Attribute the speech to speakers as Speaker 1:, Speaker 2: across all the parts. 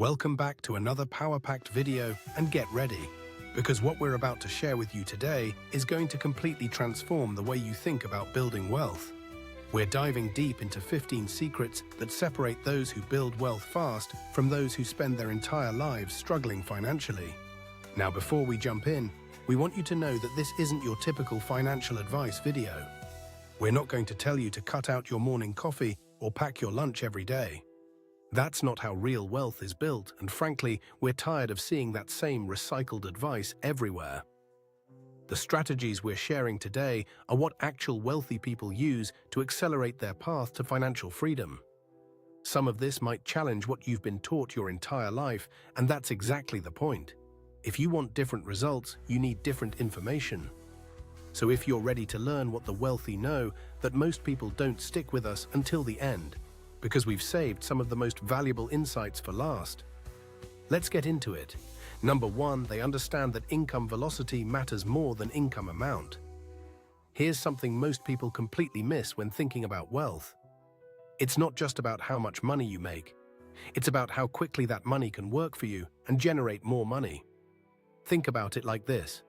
Speaker 1: Welcome back to another power-packed video, and get ready, because what we're about to share with you today is going to completely transform the way you think about building wealth. We're diving deep into 15 secrets that separate those who build wealth fast from those who spend their entire lives struggling financially. Now, before we jump in, we want you to know that this isn't your typical financial advice video. We're not going to tell you to cut out your morning coffee or pack your lunch every day. That's not how real wealth is built, and frankly, we're tired of seeing that same recycled advice everywhere. The strategies we're sharing today are what actual wealthy people use to accelerate their path to financial freedom. Some of this might challenge what you've been taught your entire life, and that's exactly the point. If you want different results, you need different information. So if you're ready to learn what the wealthy know that most people don't, stick with us until the end, because we've saved some of the most valuable insights for last. Let's get into it. Number 1, they understand that income velocity matters more than income amount. Here's something most people completely miss when thinking about wealth. It's not just about how much money you make. It's about how quickly that money can work for you and generate more money. Think about it like this.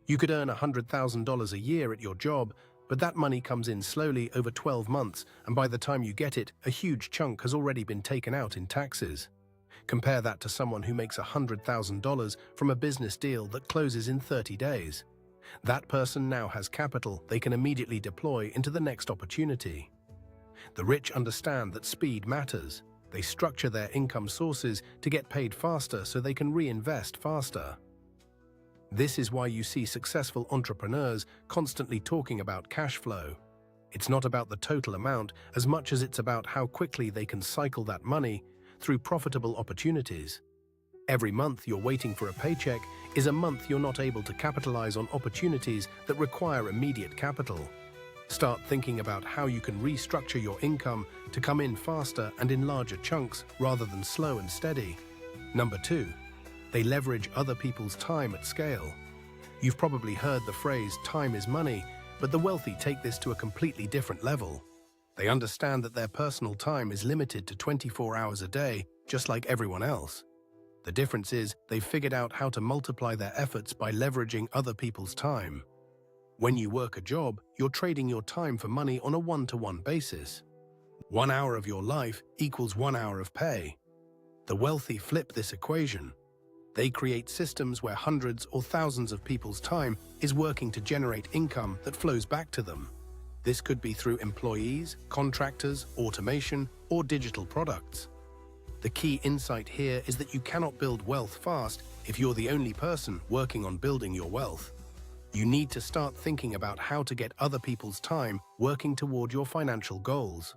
Speaker 1: You could earn $100,000 a year at your job, but that money comes in slowly over 12 months, and by the time you get it, a huge chunk has already been taken out in taxes. Compare that to someone who makes $100,000 from a business deal that closes in 30 days. That person now has capital they can immediately deploy into the next opportunity. The rich understand that speed matters. They structure their income sources to get paid faster so they can reinvest faster. This is why you see successful entrepreneurs constantly talking about cash flow. It's not about the total amount as much as it's about how quickly they can cycle that money through profitable opportunities. Every month you're waiting for a paycheck is a month you're not able to capitalize on opportunities that require immediate capital. Start thinking about how you can restructure your income to come in faster and in larger chunks rather than slow and steady. Number 2. They leverage other people's time at scale. You've probably heard the phrase, time is money, but the wealthy take this to a completely different level. They understand that their personal time is limited to 24 hours a day, just like everyone else. The difference is they've figured out how to multiply their efforts by leveraging other people's time. When you work a job, you're trading your time for money on a one-to-one basis. 1 hour of your life equals 1 hour of pay. The wealthy flip this equation. They create systems where hundreds or thousands of people's time is working to generate income that flows back to them. This could be through employees, contractors, automation, or digital products. The key insight here is that you cannot build wealth fast if you're the only person working on building your wealth. You need to start thinking about how to get other people's time working toward your financial goals.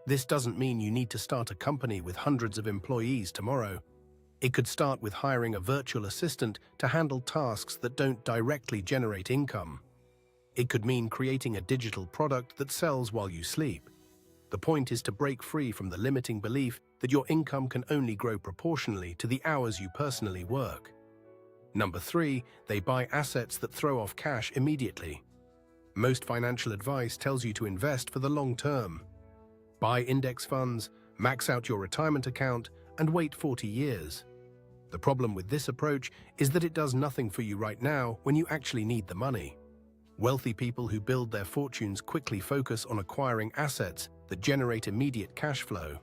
Speaker 1: This doesn't mean you need to start a company with hundreds of employees tomorrow. It could start with hiring a virtual assistant to handle tasks that don't directly generate income. It could mean creating a digital product that sells while you sleep. The point is to break free from the limiting belief that your income can only grow proportionally to the hours you personally work. Number 3, they buy assets that throw off cash immediately. Most financial advice tells you to invest for the long term. Buy index funds, max out your retirement account, and wait 40 years. The problem with this approach is that it does nothing for you right now when you actually need the money. Wealthy people who build their fortunes quickly focus on acquiring assets that generate immediate cash flow.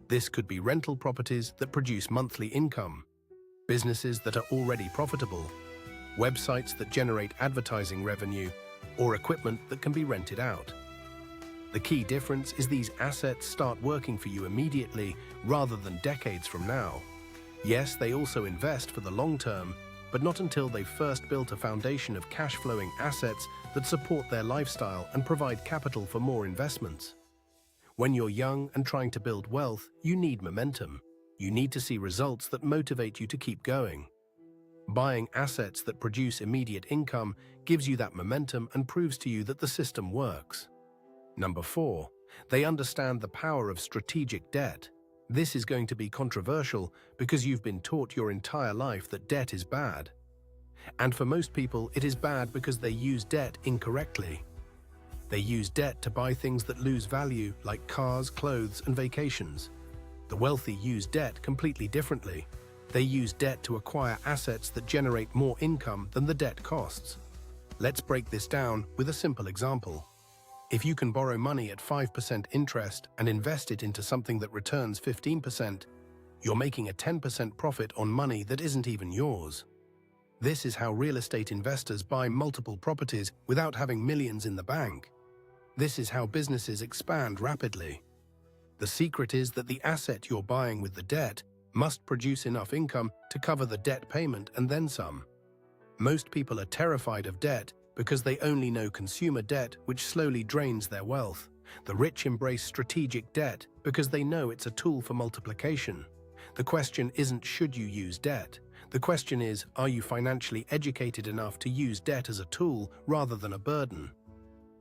Speaker 1: This could be rental properties that produce monthly income, businesses that are already profitable, websites that generate advertising revenue, or equipment that can be rented out. The key difference is these assets start working for you immediately rather than decades from now. Yes, they also invest for the long term, but not until they've first built a foundation of cash-flowing assets that support their lifestyle and provide capital for more investments. When you're young and trying to build wealth, you need momentum. You need to see results that motivate you to keep going. Buying assets that produce immediate income gives you that momentum and proves to you that the system works. Number 4, they understand the power of strategic debt. This is going to be controversial because you've been taught your entire life that debt is bad. And for most people, it is bad because they use debt incorrectly. They use debt to buy things that lose value, like cars, clothes, and vacations. The wealthy use debt completely differently. They use debt to acquire assets that generate more income than the debt costs. Let's break this down with a simple example. If you can borrow money at 5% interest and invest it into something that returns 15%, you're making a 10% profit on money that isn't even yours. This is how real estate investors buy multiple properties without having millions in the bank. This is how businesses expand rapidly. The secret is that the asset you're buying with the debt must produce enough income to cover the debt payment and then some. Most people are terrified of debt because they only know consumer debt, which slowly drains their wealth. The rich embrace strategic debt because they know it's a tool for multiplication. The question isn't should you use debt. The question is, are you financially educated enough to use debt as a tool rather than a burden?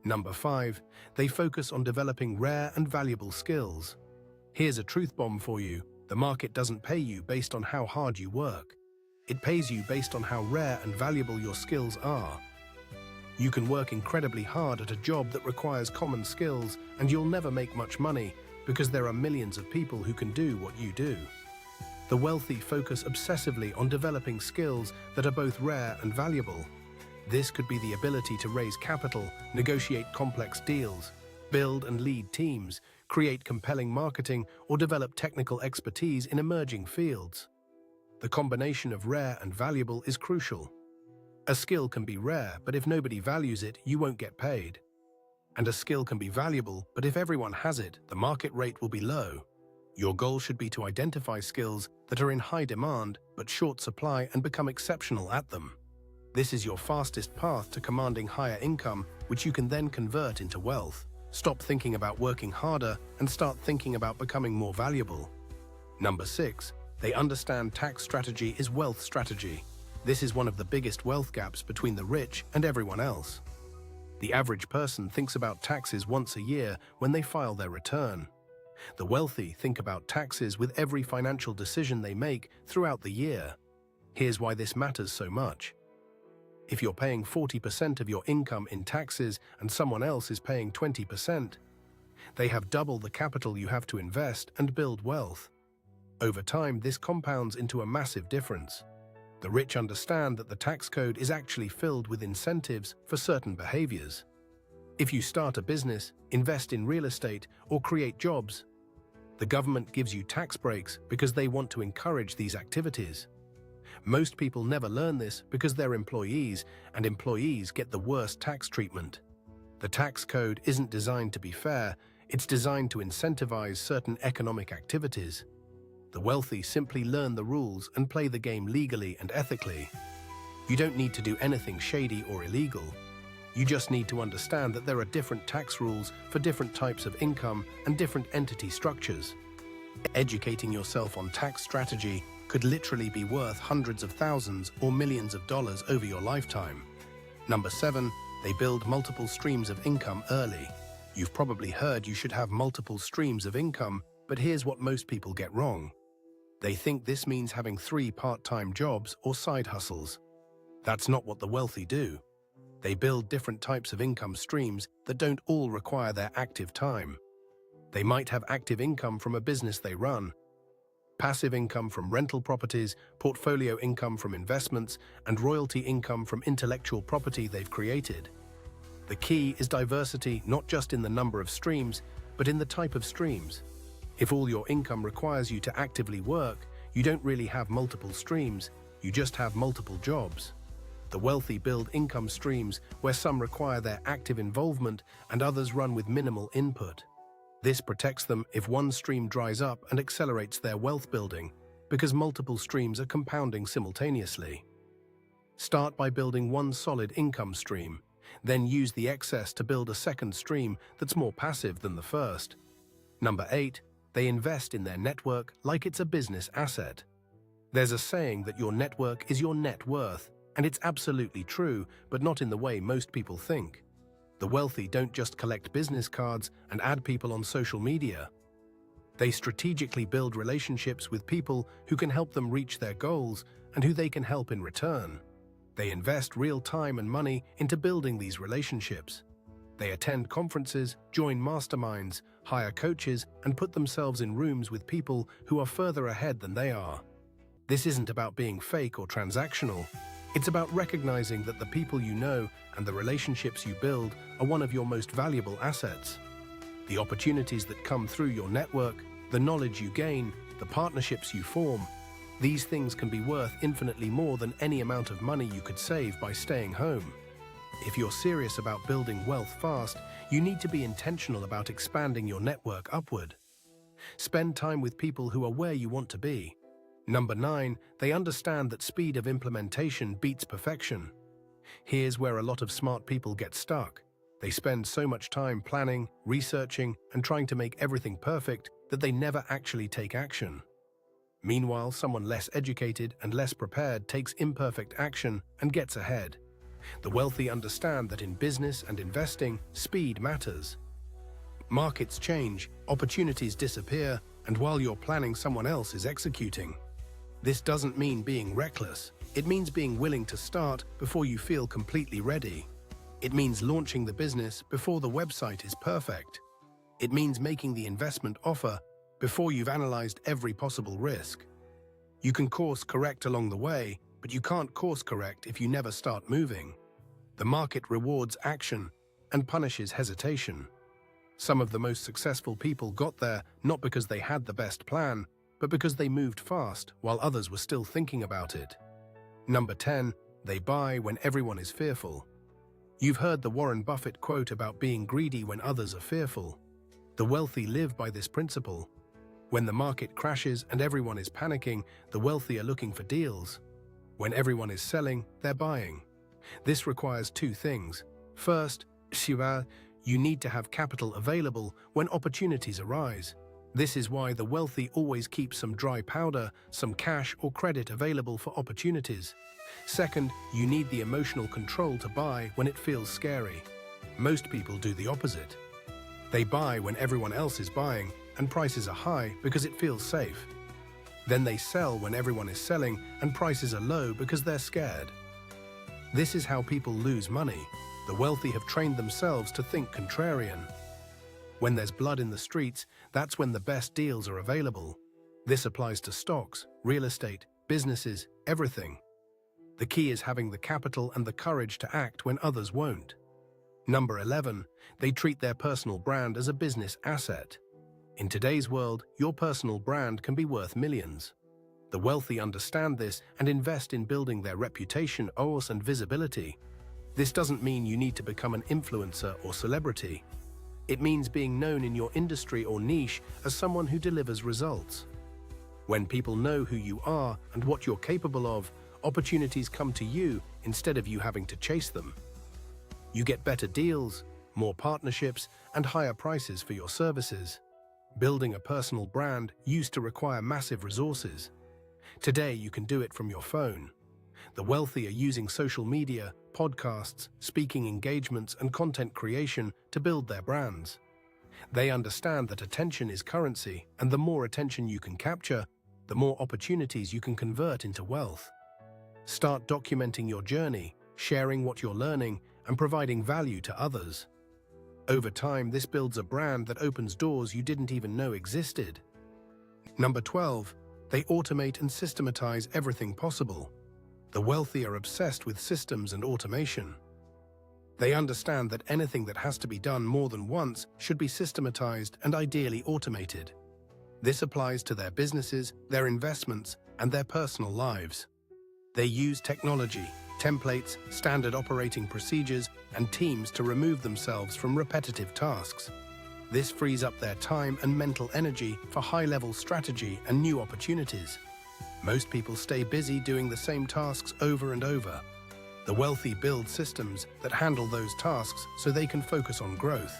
Speaker 1: Number 5, they focus on developing rare and valuable skills. Here's a truth bomb for you. The market doesn't pay you based on how hard you work. It pays you based on how rare and valuable your skills are. You can work incredibly hard at a job that requires common skills, and you'll never make much money because there are millions of people who can do what you do. The wealthy focus obsessively on developing skills that are both rare and valuable. This could be the ability to raise capital, negotiate complex deals, build and lead teams, create compelling marketing, or develop technical expertise in emerging fields. The combination of rare and valuable is crucial. A skill can be rare, but if nobody values it, you won't get paid. And a skill can be valuable, but if everyone has it, the market rate will be low. Your goal should be to identify skills that are in high demand but short supply and become exceptional at them. This is your fastest path to commanding higher income, which you can then convert into wealth. Stop thinking about working harder and start thinking about becoming more valuable. Number 6, they understand tax strategy is wealth strategy. This is one of the biggest wealth gaps between the rich and everyone else. The average person thinks about taxes once a year when they file their return. The wealthy think about taxes with every financial decision they make throughout the year. Here's why this matters so much. If you're paying 40% of your income in taxes and someone else is paying 20%, they have double the capital you have to invest and build wealth. Over time, this compounds into a massive difference. The rich understand that the tax code is actually filled with incentives for certain behaviors. If you start a business, invest in real estate, or create jobs, the government gives you tax breaks because they want to encourage these activities. Most people never learn this because they're employees, and employees get the worst tax treatment. The tax code isn't designed to be fair, it's designed to incentivize certain economic activities. The wealthy simply learn the rules and play the game legally and ethically. You don't need to do anything shady or illegal. You just need to understand that there are different tax rules for different types of income and different entity structures. Educating yourself on tax strategy could literally be worth hundreds of thousands or millions of dollars over your lifetime. Number 7, they build multiple streams of income early. You've probably heard you should have multiple streams of income, but here's what most people get wrong. They think this means having 3 part-time jobs or side hustles. That's not what the wealthy do. They build different types of income streams that don't all require their active time. They might have active income from a business they run, passive income from rental properties, portfolio income from investments, and royalty income from intellectual property they've created. The key is diversity, not just in the number of streams, but in the type of streams. If all your income requires you to actively work, you don't really have multiple streams, you just have multiple jobs. The wealthy build income streams where some require their active involvement and others run with minimal input. This protects them if one stream dries up and accelerates their wealth building, because multiple streams are compounding simultaneously. Start by building one solid income stream, then use the excess to build a second stream that's more passive than the first. Number 8, they invest in their network like it's a business asset. There's a saying that your network is your net worth, and it's absolutely true, but not in the way most people think. The wealthy don't just collect business cards and add people on social media. They strategically build relationships with people who can help them reach their goals and who they can help in return. They invest real time and money into building these relationships. They attend conferences, join masterminds, hire coaches, and put themselves in rooms with people who are further ahead than they are. This isn't about being fake or transactional. It's about recognizing that the people you know and the relationships you build are one of your most valuable assets. The opportunities that come through your network, the knowledge you gain, the partnerships you form, these things can be worth infinitely more than any amount of money you could save by staying home. If you're serious about building wealth fast, you need to be intentional about expanding your network upward. Spend time with people who are where you want to be. Number 9, they understand that speed of implementation beats perfection. Here's where a lot of smart people get stuck. They spend so much time planning, researching, and trying to make everything perfect that they never actually take action. Meanwhile, someone less educated and less prepared takes imperfect action and gets ahead. The wealthy understand that in business and investing, speed matters. Markets change, opportunities disappear, and while you're planning, someone else is executing. This doesn't mean being reckless. It means being willing to start before you feel completely ready. It means launching the business before the website is perfect. It means making the investment offer before you've analyzed every possible risk. You can course correct along the way, but you can't course correct if you never start moving. The market rewards action and punishes hesitation. Some of the most successful people got there not because they had the best plan, but because they moved fast while others were still thinking about it. Number 10, they buy when everyone is fearful. You've heard the Warren Buffett quote about being greedy when others are fearful. The wealthy live by this principle. When the market crashes and everyone is panicking, the wealthy are looking for deals. When everyone is selling, they're buying. This requires two things. First, you need to have capital available when opportunities arise. This is why the wealthy always keep some dry powder, some cash or credit available for opportunities. Second, you need the emotional control to buy when it feels scary. Most people do the opposite. They buy when everyone else is buying and prices are high because it feels safe. Then they sell when everyone is selling and prices are low because they're scared. This is how people lose money. The wealthy have trained themselves to think contrarian. When there's blood in the streets, that's when the best deals are available. This applies to stocks, real estate, businesses, everything. The key is having the capital and the courage to act when others won't. Number 11, they treat their personal brand as a business asset. In today's world, your personal brand can be worth millions. The wealthy understand this and invest in building their reputation, awareness, and visibility. This doesn't mean you need to become an influencer or celebrity. It means being known in your industry or niche as someone who delivers results. When people know who you are and what you're capable of, opportunities come to you instead of you having to chase them. You get better deals, more partnerships, and higher prices for your services. Building a personal brand used to require massive resources. Today, you can do it from your phone. The wealthy are using social media, podcasts, speaking engagements, and content creation to build their brands. They understand that attention is currency, and the more attention you can capture, the more opportunities you can convert into wealth. Start documenting your journey, sharing what you're learning, and providing value to others. Over time, this builds a brand that opens doors you didn't even know existed. Number 12, they automate and systematize everything possible. The wealthy are obsessed with systems and automation. They understand that anything that has to be done more than once should be systematized and ideally automated. This applies to their businesses, their investments, and their personal lives. They use technology, templates, standard operating procedures, and teams to remove themselves from repetitive tasks. This frees up their time and mental energy for high-level strategy and new opportunities. Most people stay busy doing the same tasks over and over. The wealthy build systems that handle those tasks so they can focus on growth.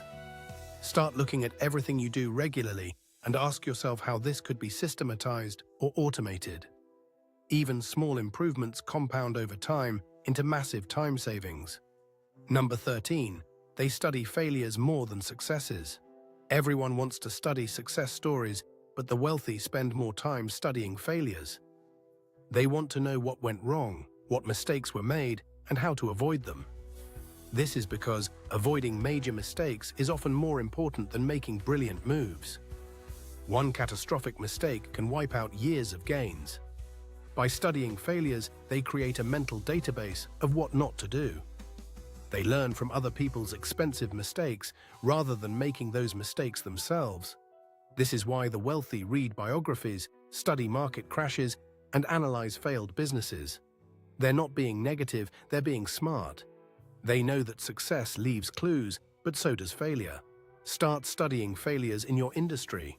Speaker 1: Start looking at everything you do regularly and ask yourself how this could be systematized or automated. Even small improvements compound over time into massive time savings. Number 13, they study failures more than successes. Everyone wants to study success stories, but the wealthy spend more time studying failures. They want to know what went wrong, what mistakes were made, and how to avoid them. This is because avoiding major mistakes is often more important than making brilliant moves. One catastrophic mistake can wipe out years of gains. By studying failures, they create a mental database of what not to do. They learn from other people's expensive mistakes rather than making those mistakes themselves. This is why the wealthy read biographies, study market crashes, and analyze failed businesses. They're not being negative, they're being smart. They know that success leaves clues, but so does failure. Start studying failures in your industry.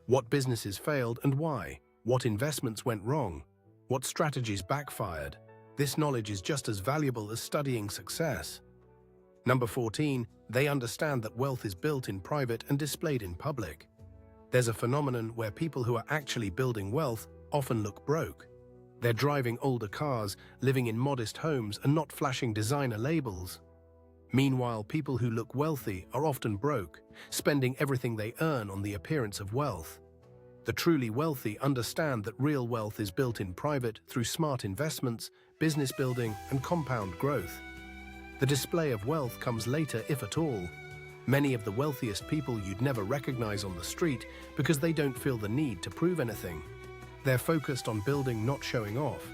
Speaker 1: What businesses failed and why? What investments went wrong? What strategies backfired? This knowledge is just as valuable as studying success. Number 14, they understand that wealth is built in private and displayed in public. There's a phenomenon where people who are actually building wealth often look broke. They're driving older cars, living in modest homes, and not flashing designer labels. Meanwhile, people who look wealthy are often broke, spending everything they earn on the appearance of wealth. The truly wealthy understand that real wealth is built in private through smart investments, business building, and compound growth. The display of wealth comes later, if at all. Many of the wealthiest people you'd never recognize on the street because they don't feel the need to prove anything. They're focused on building, not showing off.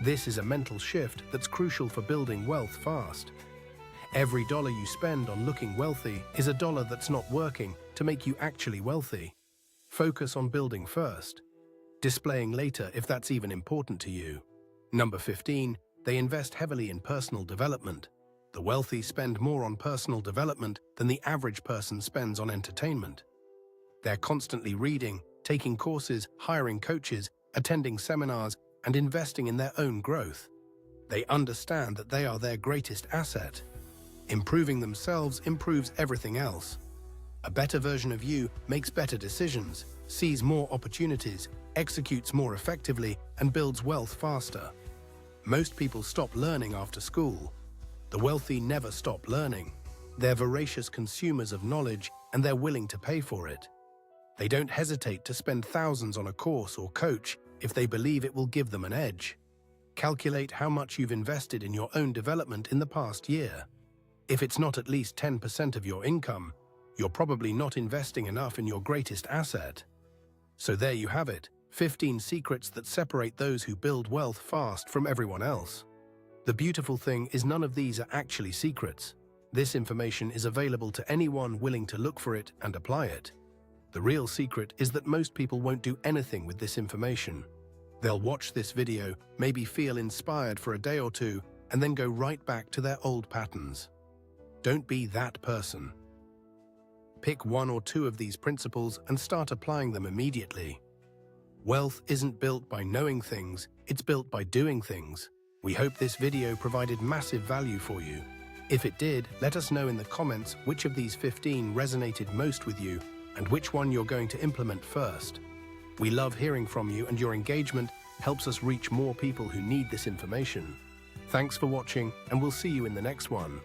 Speaker 1: This is a mental shift that's crucial for building wealth fast. Every dollar you spend on looking wealthy is a dollar that's not working to make you actually wealthy. Focus on building first, displaying later if that's even important to you. Number 15, they invest heavily in personal development. The wealthy spend more on personal development than the average person spends on entertainment. They're constantly reading, taking courses, hiring coaches, attending seminars, and investing in their own growth. They understand that they are their greatest asset. Improving themselves improves everything else. A better version of you makes better decisions, sees more opportunities, executes more effectively, and builds wealth faster. Most people stop learning after school. The wealthy never stop learning. They're voracious consumers of knowledge, and they're willing to pay for it. They don't hesitate to spend thousands on a course or coach if they believe it will give them an edge. Calculate how much you've invested in your own development in the past year. If it's not at least 10% of your income, you're probably not investing enough in your greatest asset. So there you have it, 15 secrets that separate those who build wealth fast from everyone else. The beautiful thing is none of these are actually secrets. This information is available to anyone willing to look for it and apply it. The real secret is that most people won't do anything with this information. They'll watch this video, maybe feel inspired for a day or two, and then go right back to their old patterns. Don't be that person. Pick one or two of these principles and start applying them immediately. Wealth isn't built by knowing things, it's built by doing things. We hope this video provided massive value for you. If it did, let us know in the comments which of these 15 resonated most with you and which one you're going to implement first. We love hearing from you, and your engagement helps us reach more people who need this information. Thanks for watching, and we'll see you in the next one.